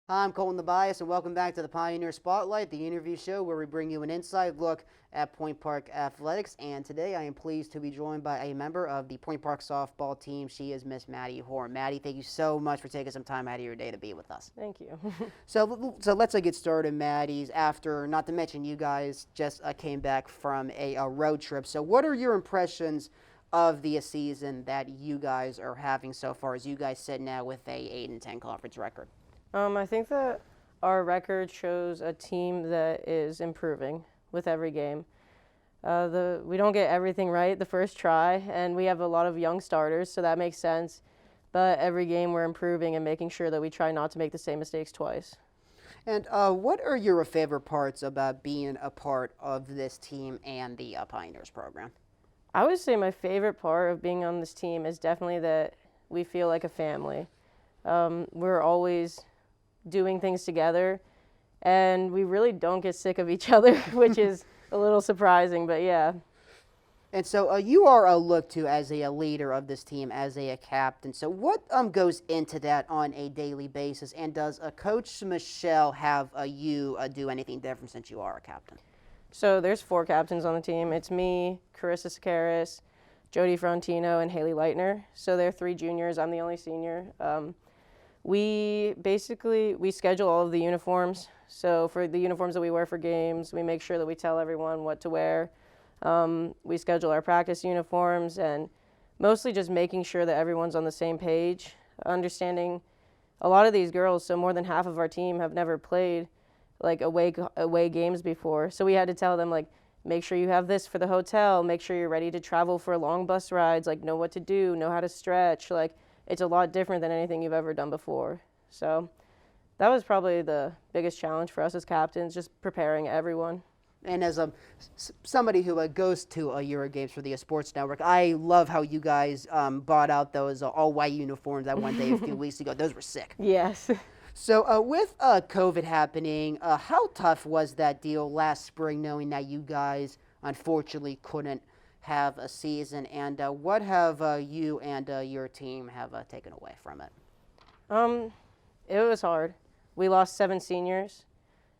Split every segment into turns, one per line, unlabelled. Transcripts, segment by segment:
I'm Colton DeBiase, and welcome back to the Pioneer Spotlight, the interview show where we bring you an inside look at Point Park athletics. And today I am pleased to be joined by a member of the Point Park softball team. She is Miss Maddie Horn. Maddie, thank you so much for taking some time out of your day to be with us.
Thank you.
So let's get started, Maddie's. After, not to mention, you guys just came back from a road trip. So what are your impressions of the season that you guys are having so far, as you guys sit now with a 8-10 conference record?
I think that our record shows a team that is improving with every game. We don't get everything right the first try, and we have a lot of young starters, so that makes sense. But every game we're improving and making sure that we try not to make the same mistakes twice.
And what are your favorite parts about being a part of this team and the Pioneers program?
I would say my favorite part of being on this team is definitely that we feel like a family. We're always doing things together, and we really don't get sick of each other, which is a little surprising, but yeah.
And so you are looked to as a leader of this team, as a captain. So what goes into that on a daily basis? And does Coach Michelle have you do anything different since you are a captain?
So there's 4 captains on the team. It's me, Carissa Sakaris, Jody Frontino, and Haley Leitner. So they're 3 juniors. I'm the only senior. We schedule all of the uniforms. So for the uniforms that we wear for games, we make sure that we tell everyone what to wear. We schedule our practice uniforms, and mostly just making sure that everyone's on the same page. Understanding a lot of these girls, so more than half of our team have never played like away games before. So we had to tell them, like, make sure you have this for the hotel, make sure you're ready to travel for long bus rides, like know what to do, know how to stretch. Like, it's a lot different than anything you've ever done before. So that was probably the biggest challenge for us as captains, just preparing everyone.
And as somebody who goes to Euro games for the Sports Network, I love how you guys bought out those all-white uniforms that one day a few weeks ago. Those were sick.
Yes.
So with COVID happening, how tough was that deal last spring, knowing that you guys unfortunately couldn't have a season? And what have you and your team have taken away from it?
It was hard. We lost 7 seniors.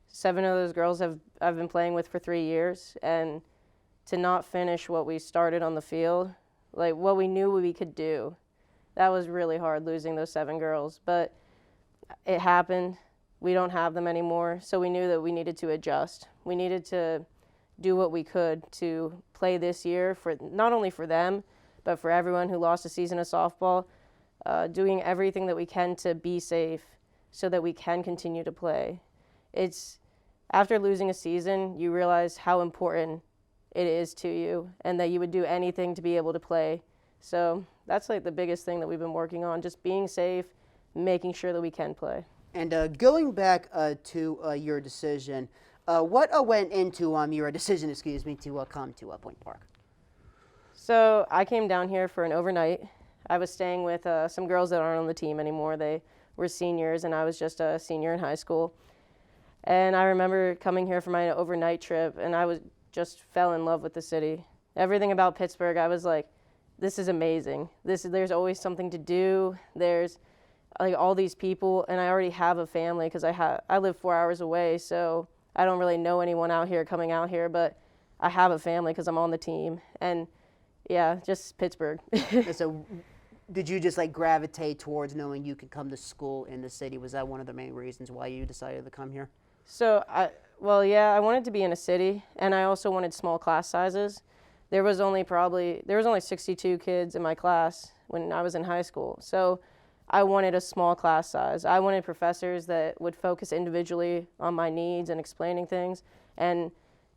7 of those girls I've been playing with for 3 years, and to not finish what we started on the field, like what we knew we could do, that was really hard, losing those 7 girls. But it happened. We don't have them anymore, so we knew that we needed to adjust. We needed to do what we could to play this year, for not only for them, but for everyone who lost a season of softball, doing everything that we can to be safe so that we can continue to play. It's after losing a season, you realize how important it is to you and that you would do anything to be able to play. So that's like the biggest thing that we've been working on, just being safe, making sure that we can play.
And going back to your decision, what went into your decision, to come to Point Park?
So I came down here for an overnight. I was staying with some girls that aren't on the team anymore. They were seniors, and I was just a senior in high school. And I remember coming here for my overnight trip, and I just fell in love with the city. Everything about Pittsburgh, I was like, this is amazing. There's always something to do. There's like all these people, and I already have a family because I live 4 hours away, so I don't really know anyone out here coming out here, but I have a family because I'm on the team. And yeah, just Pittsburgh.
So did you just like gravitate towards knowing you could come to school in the city? Was that one of the main reasons why you decided to come here?
So I wanted to be in a city, and I also wanted small class sizes. There was only 62 kids in my class when I was in high school. So I wanted a small class size. I wanted professors that would focus individually on my needs and explaining things. And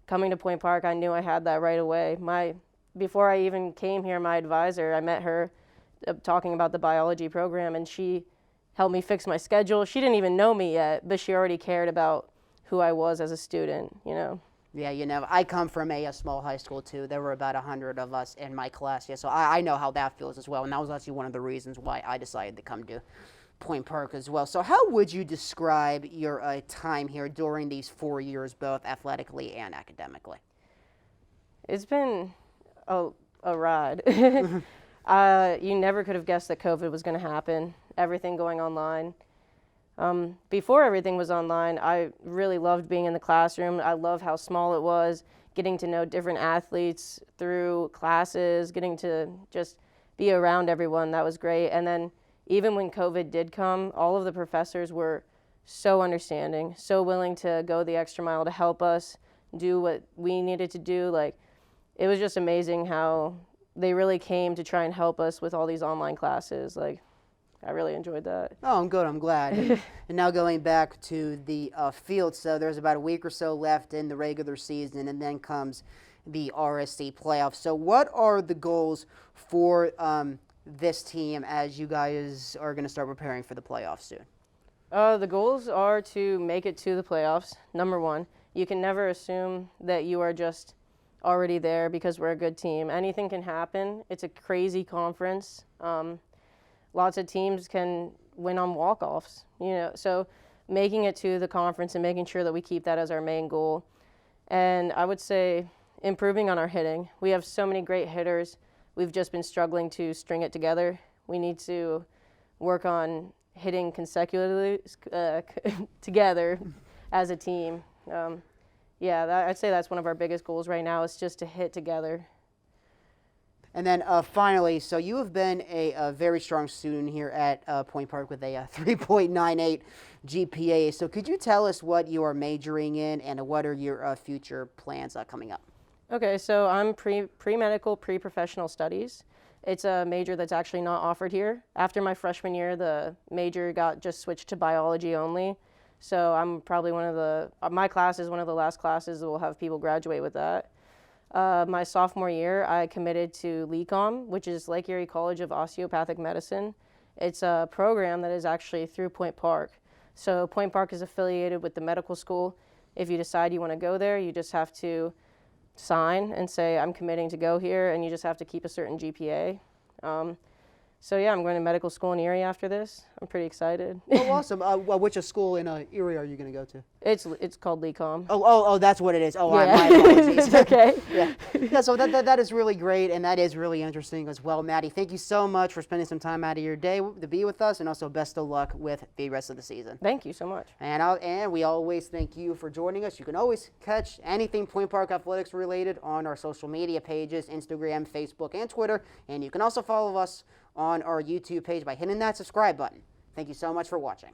coming to Point Park, I knew I had that right away. Before I even came here, my advisor, I met her talking about the biology program, and she helped me fix my schedule. She didn't even know me yet, but she already cared about who I was as a student, you know.
Yeah, I come from a small high school too. There were about 100 of us in my class. Yeah, so I know how that feels as well. And that was actually one of the reasons why I decided to come to Point Park as well. So how would you describe your time here during these 4 years, both athletically and academically?
It's been a ride. You never could have guessed that COVID was going to happen. Everything going online. Before everything was online, I really loved being in the classroom. I love how small it was, getting to know different athletes through classes, getting to just be around everyone. That was great. And then even when COVID did come, all of the professors were so understanding, so willing to go the extra mile to help us do what we needed to do. Like, it was just amazing how they really came to try and help us with all these online classes. Like, I really enjoyed that.
Oh, I'm good. I'm glad. And now going back to the field, so there's about a week or so left in the regular season, and then comes the RSC playoffs. So what are the goals for this team as you guys are going to start preparing for the playoffs soon?
The goals are to make it to the playoffs, number one. You can never assume that you are just already there because we're a good team. Anything can happen. It's a crazy conference. Lots of teams can win on walk-offs, so making it to the conference and making sure that we keep that as our main goal. And I would say improving on our hitting. We have so many great hitters. We've just been struggling to string it together. We need to work on hitting consecutively together as a team. I'd say that's one of our biggest goals right now, is just to hit together.
And then finally, so you have been a very strong student here at Point Park with a 3.98 GPA. So could you tell us what you are majoring in and what are your future plans coming up?
Okay, so I'm pre-medical, pre-professional studies. It's a major that's actually not offered here. After my freshman year, the major got just switched to biology only. So I'm probably my class is one of the last classes that will have people graduate with that. My sophomore year, I committed to LECOM, which is Lake Erie College of Osteopathic Medicine. It's a program that is actually through Point Park. So Point Park is affiliated with the medical school. If you decide you want to go there, you just have to sign and say, I'm committing to go here, and you just have to keep a certain GPA. I'm going to medical school in Erie after this. I'm pretty excited.
Oh, awesome. Which school in Erie are you going to go to?
It's called LECOM.
Oh, that's what it is. Oh,
yeah.
my apologies.
It's okay.
Yeah, so that is really great, and that is really interesting as well. Maddie, thank you so much for spending some time out of your day to be with us, and also best of luck with the rest of the season.
Thank you so much.
And we always thank you for joining us. You can always catch anything Point Park Athletics related on our social media pages, Instagram, Facebook, and Twitter, and you can also follow us on our YouTube page by hitting that subscribe button. Thank you so much for watching.